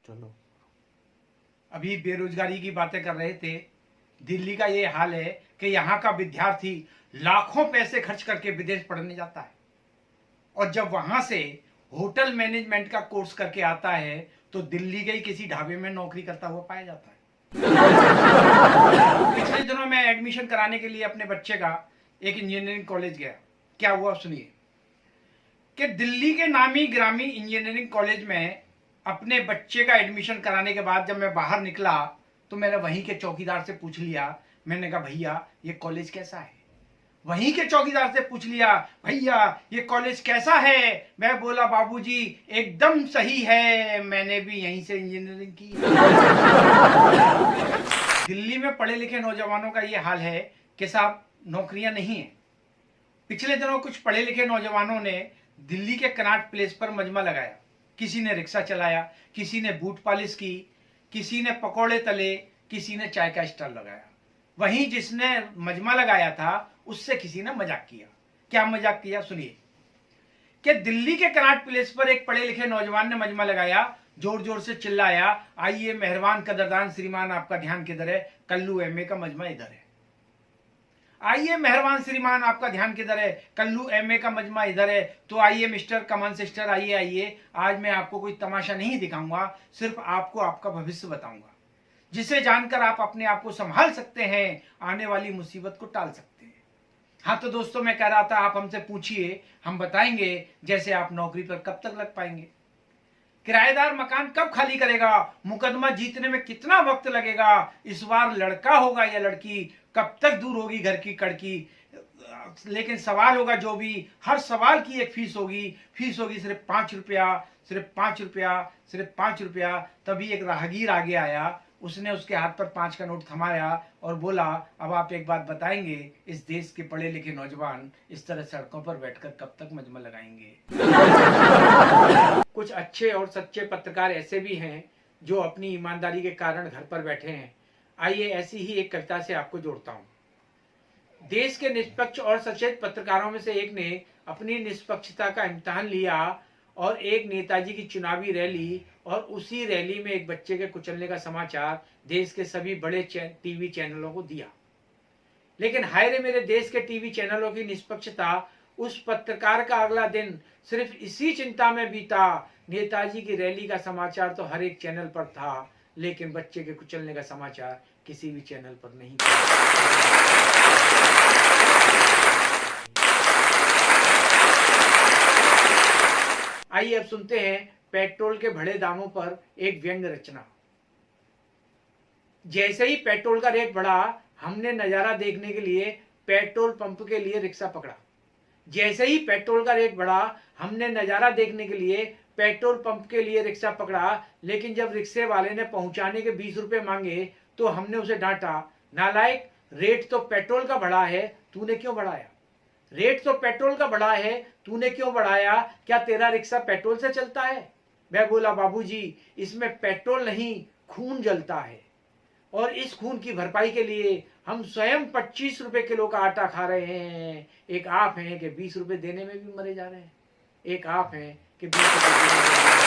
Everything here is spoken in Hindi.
चलो। अभी बेरोजगारी की बातें कर रहे थे। दिल्ली का ये हाल है कि यहाँ का विद्यार्थी लाखों पैसे खर्च करके विदेश पढ़ने जाता है और जब वहां से होटल मैनेजमेंट का कोर्स करके आता है तो दिल्ली के ही किसी ढाबे में नौकरी करता हुआ पाया जाता है। पिछले दिनों मैं एडमिशन कराने के लिए अपने बच्चे का एक इंजीनियरिंग कॉलेज गया। क्या हुआ सुनिए कि दिल्ली के नामी ग्रामी इंजीनियरिंग कॉलेज में अपने बच्चे का एडमिशन कराने के बाद जब मैं बाहर निकला तो मैंने वहीं के चौकीदार से पूछ लिया। मैंने कहा भैया ये कॉलेज कैसा है। वहीं के चौकीदार से पूछ लिया भैया ये कॉलेज कैसा है। मैं बोला बाबूजी एकदम सही है, मैंने भी यहीं से इंजीनियरिंग की। दिल्ली में पढ़े लिखे नौजवानों का ये हाल है कि साहब नौकरियां नहीं है। पिछले दिनों कुछ पढ़े लिखे नौजवानों ने दिल्ली के कनॉट प्लेस पर मजमा लगाया। किसी ने रिक्शा चलाया, किसी ने बूट पॉलिश की, किसी ने पकौड़े तले, किसी ने चाय का स्टॉल लगाया। वहीं जिसने मजमा लगाया था उससे किसी ने मजाक किया। क्या मजाक किया सुनिए कि दिल्ली के कनॉट प्लेस पर एक पढ़े लिखे नौजवान ने मजमा लगाया, जोर जोर से चिल्लाया, आइए मेहरबान कदरदान श्रीमान आपका ध्यान किधर है, कल्लू एमए का मजमा इधर है। आइए मेहरबान श्रीमान आपका ध्यान किधर है, कल्लू एमए का मजमा इधर है। तो आइए मिस्टर कमन सिस्टर आइए आइए, आज मैं आपको कोई तमाशा नहीं दिखाऊंगा, सिर्फ आपको आपका भविष्य बताऊंगा जिसे जानकर आप अपने आप को संभाल सकते हैं, आने वाली मुसीबत को टाल सकते हैं। हाँ तो दोस्तों मैं कह रहा था आप हमसे पूछिए, हम बताएंगे जैसे आप नौकरी पर कब तक लग पाएंगे, किराएदार मकान कब खाली करेगा, मुकदमा जीतने में कितना वक्त लगेगा, इस बार लड़का होगा या लड़की, कब तक दूर होगी घर की कड़की। लेकिन सवाल होगा जो भी, हर सवाल की एक फीस होगी सिर्फ 5 रुपया, सिर्फ 5 रुपया, सिर्फ 5 रुपया। तभी एक राहगीर आगे आया, उसने उसके हाथ पर 5 का नोट थमाया और बोला अब आप एक बात बताएंगे, इस देश के पढ़े लिखे नौजवान इस तरह सड़कों पर बैठकर कब तक मजमा लगाएंगे। कुछ अच्छे और सच्चे पत्रकार ऐसे भी हैं जो अपनी ईमानदारी के कारण घर पर बैठे हैं। आइए ऐसी ही एक कविता से आपको जोड़ता हूं। देश के निष्पक्ष और सचेत पत्रकारों में से एक ने अपनी निष्पक्षता का इम्तिहान लिया और एक नेताजी की चुनावी रैली और उसी रैली में एक बच्चे के कुचलने का समाचार देश के सभी बड़े टीवी चैनलों को दिया। लेकिन हाय रे मेरे देश के टीवी चैनलों की निष्पक्षता, उस पत्रकार का अगला दिन सिर्फ इसी चिंता में बीता, नेताजी की रैली का समाचार तो हर एक चैनल पर था, लेकिन बच्चे के कुचलने का समाचार किसी भी चैनल पर नहीं था। आइए अब सुनते हैं पेट्रोल के बढ़े दामों पर एक व्यंग्य रचना। जैसे ही पेट्रोल का रेट बढ़ा, हमने नजारा देखने के लिए पेट्रोल पंप के लिए रिक्शा पकड़ा। जैसे ही पेट्रोल का रेट बढ़ा, हमने नजारा देखने के लिए पेट्रोल पंप के लिए रिक्शा पकड़ा। लेकिन जब रिक्शे वाले ने पहुंचाने के 20 रुपए मांगे तो हमने उसे डांटा, नालायक, रेट तो पेट्रोल का बढ़ा है, तूने क्यों बढ़ाया। रेट तो पेट्रोल का बढ़ा है, तूने क्यों बढ़ाया, क्या तेरा रिक्शा पेट्रोल से चलता है। मैं बोला बाबूजी इसमें पेट्रोल नहीं खून जलता है, और इस खून की भरपाई के लिए हम स्वयं 25 रुपए किलो का आटा खा रहे हैं। एक आप हैं कि 20 रुपए देने में भी मरे जा रहे हैं, एक आप हैं कि 20 रुपए देने में